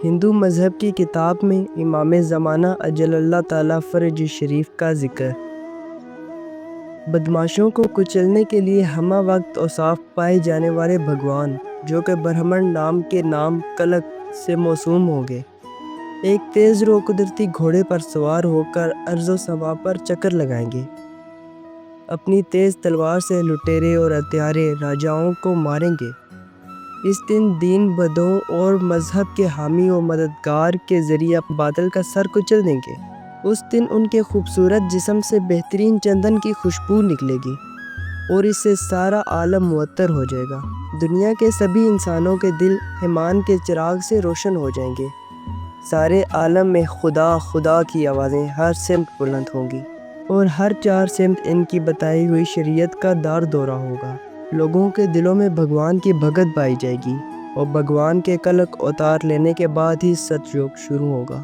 ہندو مذہب کی کتاب میں امام زمانہ اجل اللہ تعالیٰ فرج شریف کا ذکر۔ بدماشوں کو کچلنے کے لیے ہمہ وقت اوصاف پائے جانے والے بھگوان، جو کہ برہمن نام کے نام کلک سے موسوم ہوں گے، ایک تیز رو قدرتی گھوڑے پر سوار ہو کر ارض و سما پر چکر لگائیں گے۔ اپنی تیز تلوار سے لٹیرے اور ہتھیارے راجاؤں کو ماریں گے۔ اس دن دین بدوں اور مذہب کے حامی و مددگار کے ذریعہ باطل کا سر کچل دیں گے۔ اس دن ان کے خوبصورت جسم سے بہترین چندن کی خوشبو نکلے گی اور اس سے سارا عالم معطر ہو جائے گا۔ دنیا کے سبھی انسانوں کے دل ایمان کے چراغ سے روشن ہو جائیں گے۔ سارے عالم میں خدا خدا کی آوازیں ہر سمت بلند ہوں گی اور ہر چار سمت ان کی بتائی ہوئی شریعت کا دار دورہ ہوگا۔ لوگوں کے دلوں میں بھگوان کی بھگت پائی جائے گی اور بھگوان کے کلک اتار لینے کے بعد ہی ست یگ شروع ہوگا۔